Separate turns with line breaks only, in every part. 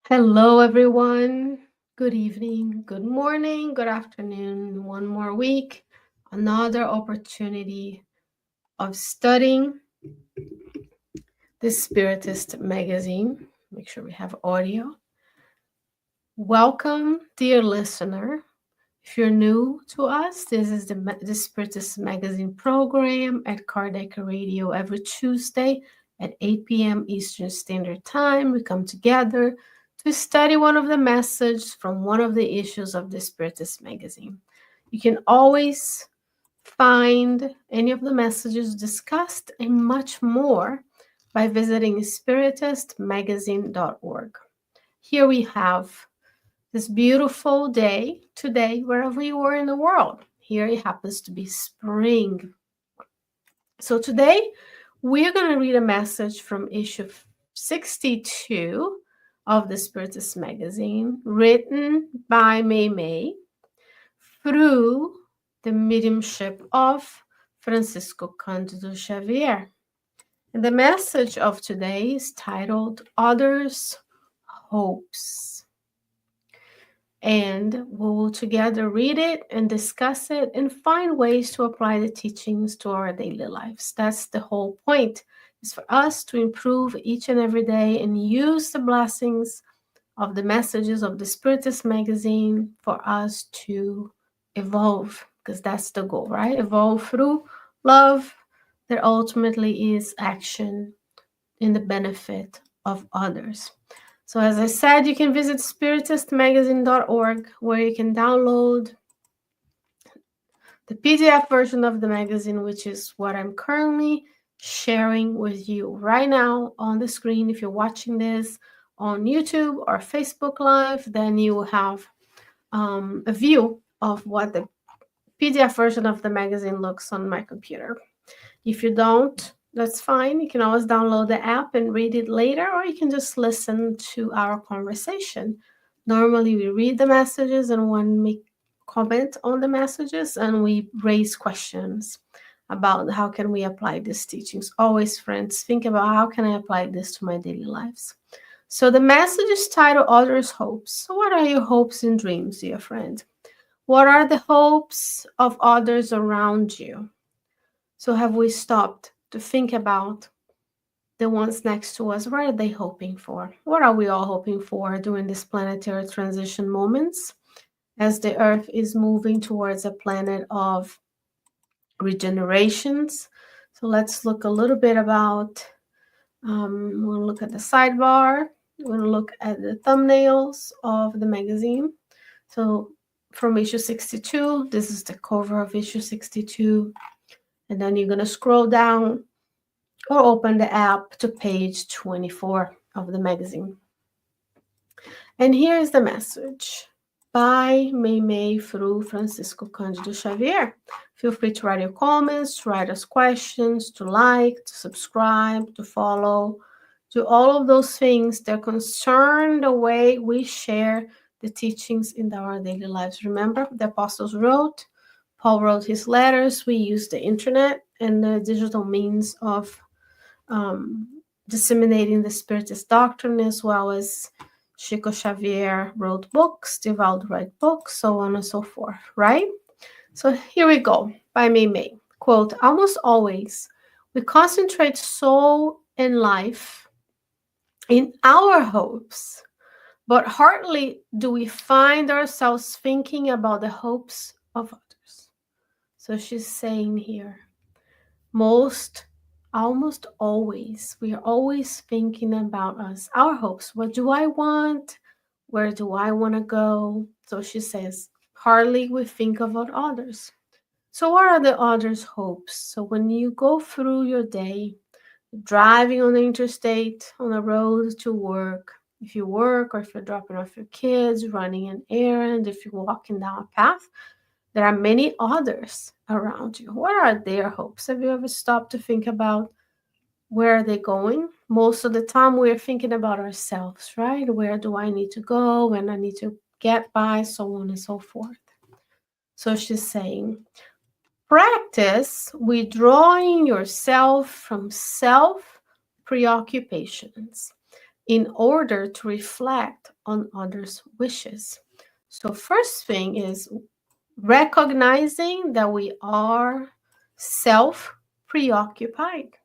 Hello, everyone. Good evening, good morning, good afternoon. One more week, another opportunity of studying the Spiritist magazine. Make sure we have audio. Welcome, dear listener. If you're new to us, this is the Spiritist magazine program at Kardec Radio every Tuesday at 8 p.m. Eastern Standard Time. We come together to study one of the messages from one of the issues of the Spiritist magazine. You can always find any of the messages discussed and much more by visiting spiritistmagazine.org. Here we have this beautiful day today, wherever you are in the world. Here it happens to be spring. So today we're going to read a message from issue 62 of the Spiritist magazine, written by MeiMei through the mediumship of Francisco Candido Xavier. And the message of today is titled Others' Hopes. And we will together read it and discuss it and find ways to apply the teachings to our daily lives. That's the whole point, is for us to improve each and every day and use the blessings of the messages of the Spiritist magazine for us to evolve, because that's the goal, right? Evolve through love that ultimately is action in the benefit of others. So as I said, you can visit spiritistmagazine.org, where you can download the PDF version of the magazine, which is what I'm currently sharing with you right now on the screen. If you're watching this on YouTube or Facebook Live, then you will have a view of what the PDF version of the magazine looks on my computer. If you don't, that's fine. You can always download the app and read it later, or you can just listen to our conversation. Normally, we read the messages and one make comment on the messages, and we raise questions about how can we apply these teachings. Always, friends, think about how can I apply this to my daily lives. So the message is titled Others' Hopes. So what are your hopes and dreams, dear friend? What are the hopes of others around you? So have we stopped to think about the ones next to us? What are they hoping for? What are we all hoping for during this planetary transition moments as the Earth is moving towards a planet of regenerations? So let's look a little bit about, we'll look at the sidebar. We'll look at the thumbnails of the magazine. So from issue 62, this is the cover of issue 62. And then you're going to scroll down or open the app to page 24 of the magazine. And here is the message by MeiMei through Francisco Candido Xavier. Feel free to write your comments, to write us questions, to like, to subscribe, to follow, to all of those things that concern the way we share the teachings in our daily lives. Remember, the apostles wrote, Paul wrote his letters. We use the internet and the digital means of disseminating the Spiritist doctrine, as well as Chico Xavier wrote books, Divaldo wrote books, so on and so forth, right? So here we go, by MeiMei. Quote, almost always, we concentrate soul and life in our hopes, but hardly do we find ourselves thinking about the hopes of others. So she's saying here, almost always, we are always thinking about us, our hopes. What do I want? Where do I want to go? So she says, hardly we think about others. So what are the others' hopes? So when you go through your day, driving on the interstate, on the road to work, if you work or if you're dropping off your kids, running an errand, if you're walking down a path, there are many others around you. What are their hopes? Have you ever stopped to think about where are they going? Most of the time we're thinking about ourselves, right? Where do I need to go? When I need to get by, so on and so forth. So she's saying, practice withdrawing yourself from self-preoccupations. in order to reflect on others' wishes. So, first thing is recognizing that we are self preoccupied.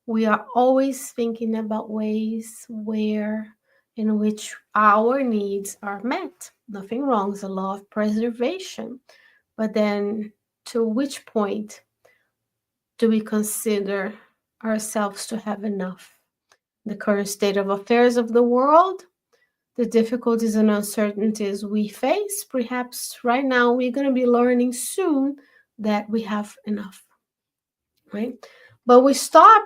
We are always thinking about ways where in which our needs are met. Nothing wrong, it's a law of preservation. But then, to which point do we consider ourselves to have enough? The current state of affairs of the world, the difficulties and uncertainties we face, perhaps right now we're going to be learning soon that we have enough, right? But we stop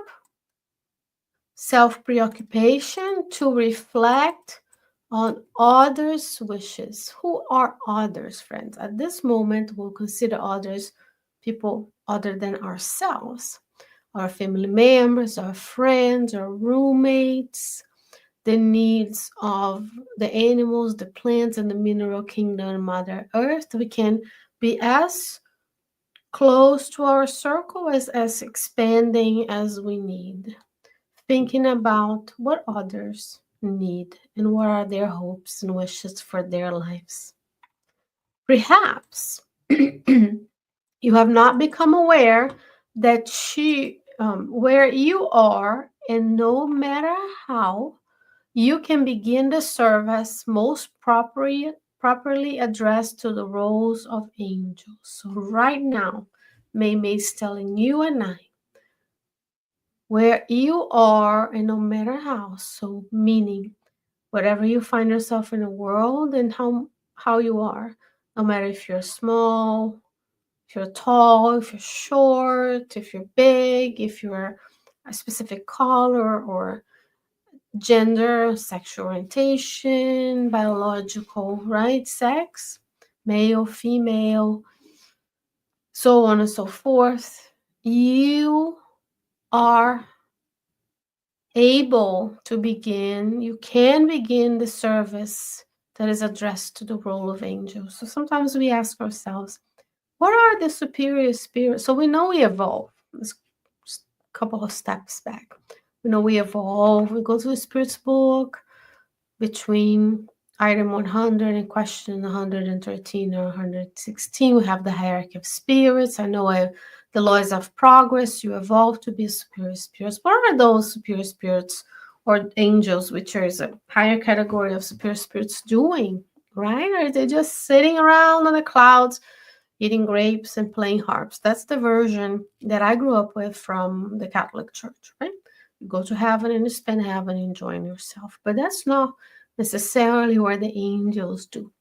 self preoccupation to reflect on others' wishes. Who are others, friends? At this moment, we'll consider others people other than ourselves, our family members, our friends, our roommates, the needs of the animals, the plants, and the mineral kingdom and Mother Earth. We can be as close to our circle as expanding as we need, thinking about what others need and what are their hopes and wishes for their lives. Perhaps you have not become aware that where you are, and no matter how, you can begin the service most properly addressed to the roles of angels. So right now, MeiMei is telling you and I, where you are, and no matter how, so meaning wherever you find yourself in the world and how you are, no matter if you're small, if you're tall, if you're short, if you're big, if you're a specific color or gender, sexual orientation, biological, right? Sex, male, female, so on and so forth. You are able to begin, you can begin the service that is addressed to the role of angels. So sometimes we ask ourselves, what are the superior spirits? So we know we evolve. Let's just a couple of steps back. We know we evolve. We go to the Spirit's book between item 100 and question 113 or 116. We have the hierarchy of spirits. I know the laws of progress. You evolve to be superior spirits. What are those superior spirits or angels, which is a higher category of superior spirits, doing? Right? Are they just sitting around on the clouds, eating grapes and playing harps? That's the version that I grew up with from the Catholic Church, right? You go to heaven and you spend heaven enjoying yourself. But that's not necessarily what the angels do.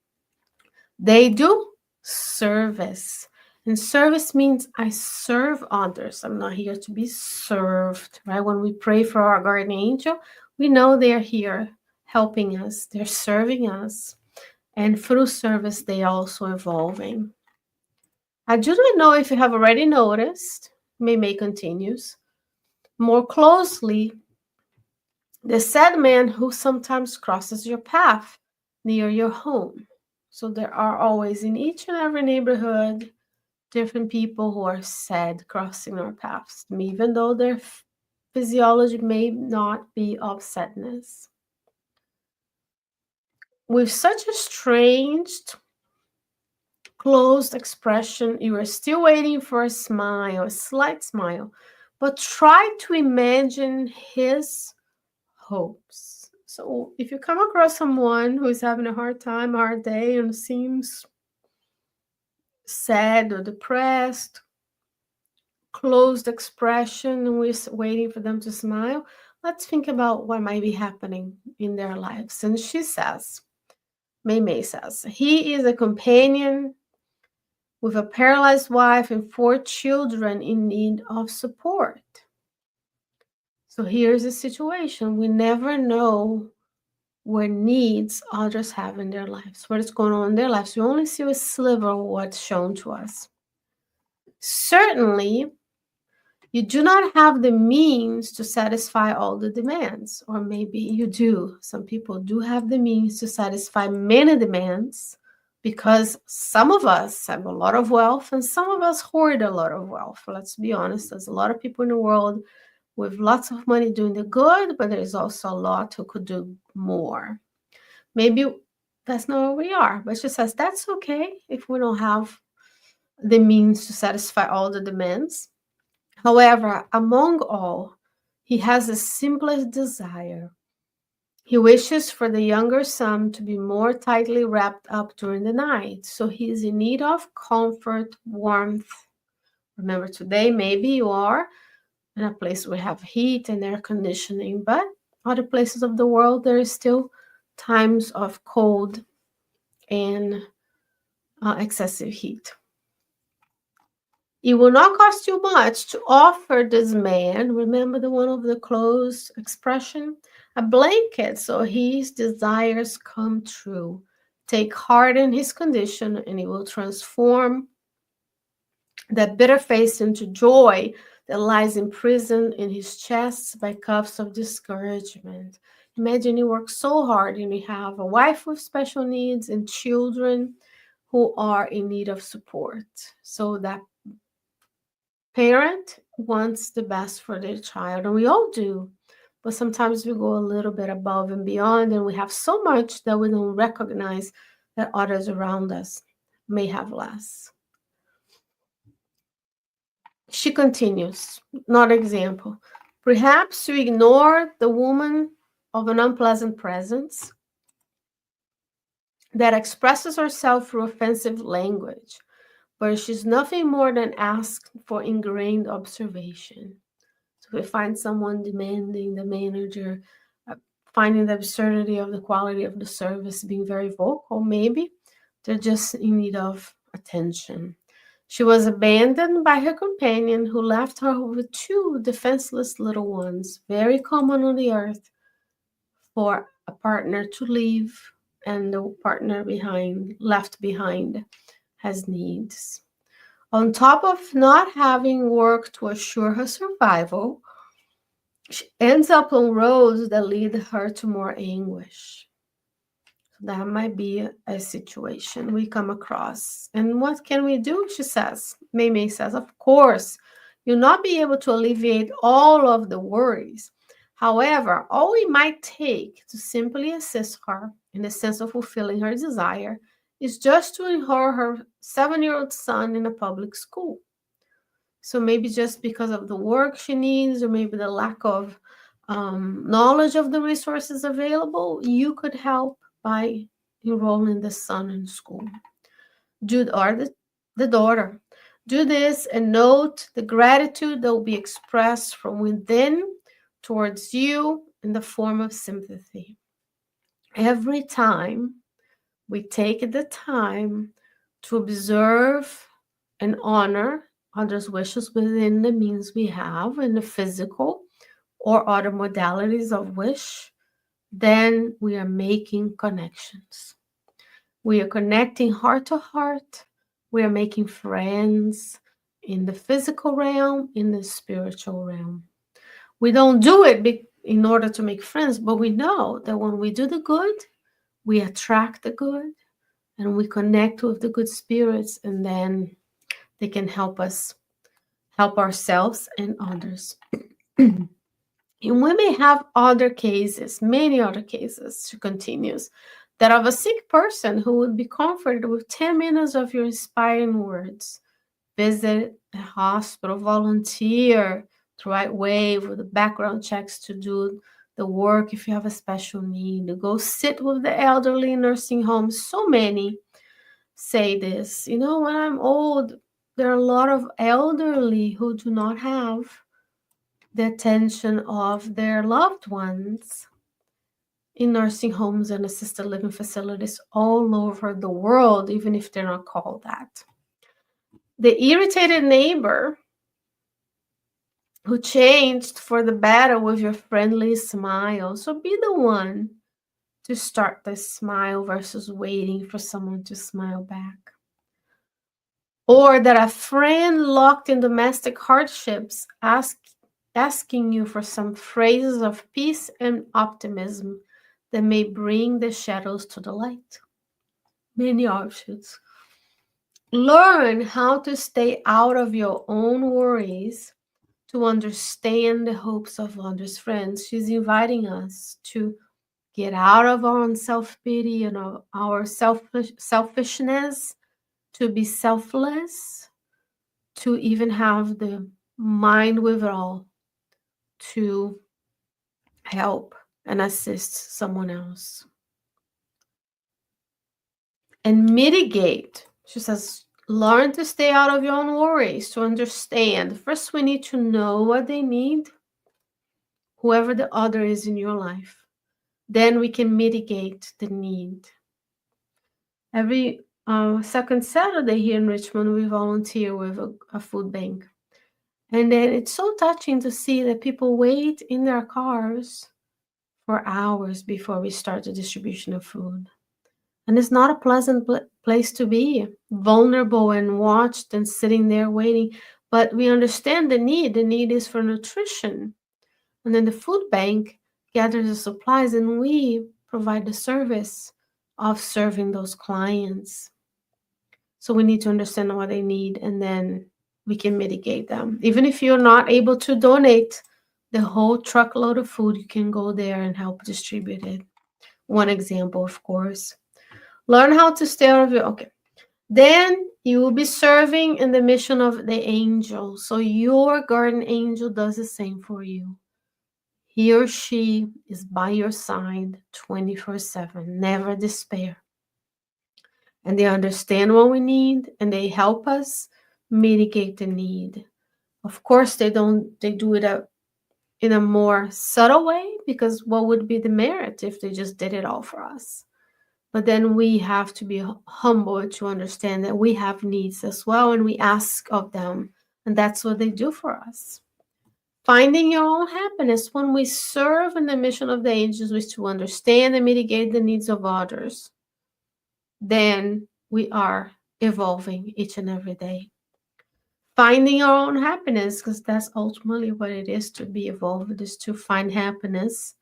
They do service. And service means I serve others. I'm not here to be served, right? When we pray for our guardian angel, we know they're here helping us. They're serving us. And through service, they are also evolving. I do not know if you have already noticed, MeiMei continues, more closely, the sad man who sometimes crosses your path near your home. So there are always in each and every neighborhood different people who are sad crossing our paths, even though their physiology may not be of sadness. With such a strange, closed expression, you are still waiting for a smile, a slight smile, but try to imagine his hopes. So if you come across someone who is having a hard time, a hard day, and seems sad or depressed, closed expression, and we're waiting for them to smile, let's think about what might be happening in their lives. And she says, MeiMei says, he is a companion with a paralyzed wife and 4 children in need of support. So here's the situation. We never know what needs others have in their lives, what is going on in their lives. We only see a sliver of what's shown to us. Certainly, you do not have the means to satisfy all the demands, or maybe you do. Some people do have the means to satisfy many demands, because some of us have a lot of wealth and some of us hoard a lot of wealth. Let's be honest, there's a lot of people in the world with lots of money doing the good, but there's also a lot who could do more. Maybe that's not where we are, but she says that's okay if we don't have the means to satisfy all the demands. However, among all, he has the simplest desire. He wishes for the younger son to be more tightly wrapped up during the night, so he is in need of comfort, warmth. Remember, today maybe you are in a place where we have heat and air conditioning, but other places of the world there is still times of cold and excessive heat. It will not cost you much to offer this man, remember the one of the clothes expression, a blanket so his desires come true. Take heart in his condition, and it will transform that bitter face into joy that lies imprisoned in his chest by cuffs of discouragement. Imagine you work so hard and you have a wife with special needs and children who are in need of support. So that parent wants the best for their child, and we all do. But sometimes we go a little bit above and beyond, and we have so much that we don't recognize that others around us may have less. She continues, not example. Perhaps you ignore the woman of an unpleasant presence that expresses herself through offensive language, but she's nothing more than asked for ingrained observation. So we find someone demanding the manager, finding the absurdity of the quality of the service, being very vocal, maybe they're just in need of attention. She was abandoned by her companion, who left her with two defenseless little ones, very common on the earth for a partner to leave and the partner left behind has needs. On top of not having work to assure her survival, she ends up on roads that lead her to more anguish. That might be a situation we come across. And what can we do? She says. MeiMei says, of course, you'll not be able to alleviate all of the worries. However, all it might take to simply assist her in the sense of fulfilling her desire is just to enroll her 7-year-old son in a public school. So maybe just because of the work she needs, or maybe the lack of knowledge of the resources available, you could help by enrolling the son in school. The daughter. Do this and note the gratitude that will be expressed from within towards you in the form of sympathy. Every time we take the time to observe and honor others' wishes within the means we have in the physical or other modalities of wish, then we are making connections. We are connecting heart to heart. We are making friends in the physical realm, in the spiritual realm. We don't do it in order to make friends, but we know that when we do the good, we attract the good and we connect with the good spirits, and then they can help us help ourselves and others. And we may have other cases, many other cases, she continues, that of a sick person who would be comforted with 10 minutes of your inspiring words. Visit a hospital, volunteer the right way with the background checks to do the work if you have a special need. Go sit with the elderly in nursing homes. So many say this. You know, when I'm old, there are a lot of elderly who do not have the attention of their loved ones in nursing homes and assisted living facilities all over the world, even if they're not called that. The irritated neighbor who changed for the better with your friendly smile. So be the one to start the smile versus waiting for someone to smile back. Or that a friend locked in domestic hardships asking you for some phrases of peace and optimism that may bring the shadows to the light. Many options. Learn how to stay out of your own worries to understand the hopes of others. Friends, she's inviting us to get out of our own self-pity and our selfishness, to be selfless, to even have the mind with it all, to help and assist someone else. And mitigate. She says, learn to stay out of your own worries, to understand. First, we need to know what they need, whoever the other is in your life. Then we can mitigate the need. Every second Saturday here in Richmond, we volunteer with a food bank. And then it's so touching to see that people wait in their cars for hours before we start the distribution of food. And it's not a pleasant place to be, vulnerable and watched and sitting there waiting. But we understand the need. The need is for nutrition. And then the food bank gathers the supplies and we provide the service of serving those clients. So we need to understand what they need and then we can mitigate them. Even if you're not able to donate the whole truckload of food, you can go there and help distribute it. One example, of course. Learn how to stay out of your, okay. Then you will be serving in the mission of the angel. So your guardian angel does the same for you. He or she is by your side 24/7. Never despair. And they understand what we need and they help us mitigate the need. Of course, they do it in a more subtle way, because what would be the merit if they just did it all for us? But then we have to be humble to understand that we have needs as well, and we ask of them, and that's what they do for us. Finding your own happiness. When we serve in the mission of the angels is to understand and mitigate the needs of others, then we are evolving each and every day. Finding our own happiness, because that's ultimately what it is to be evolved, is to find happiness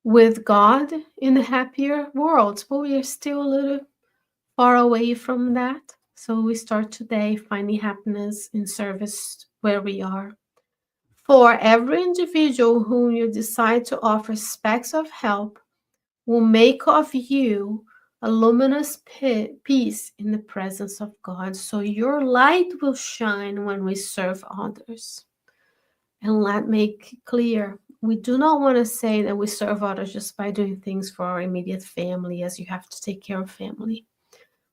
with God in the happier worlds, but we are still a little far away from that. So we start today finding happiness in service where we are. For every individual whom you decide to offer specks of help will make of you a luminous piece in the presence of God. So your light will shine when we serve others. And let me make clear, we do not want to say that we serve others just by doing things for our immediate family, as you have to take care of family.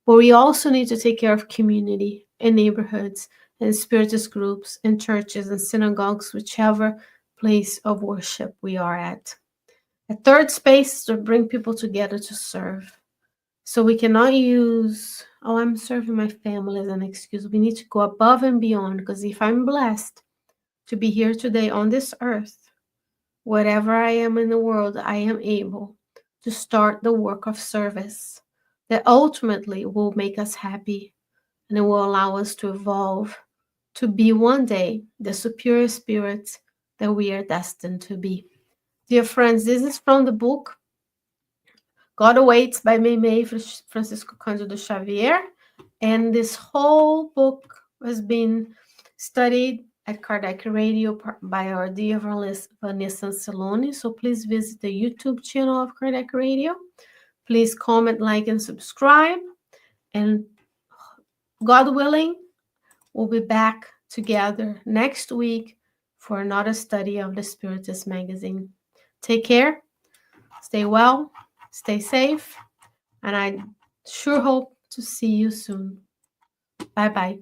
But we also need to take care of community and neighborhoods and Spiritist groups and churches and synagogues, whichever place of worship we are at. A third space is to bring people together to serve. So we cannot use, oh, I'm serving my family as an excuse. We need to go above and beyond, because if I'm blessed to be here today on this earth, whatever I am in the world, I am able to start the work of service that ultimately will make us happy, and it will allow us to evolve to be one day the superior spirits that we are destined to be. Dear friends, this is from the book God Awaits by MeiMei Francisco Candido Xavier. And this whole book has been studied at Kardec Radio by our dear Vanessa Saloni. So please visit the YouTube channel of Kardec Radio. Please comment, like, and subscribe. And God willing, we'll be back together next week for another study of the Spiritist magazine. Take care, stay well, stay safe, and I sure hope to see you soon. Bye-bye.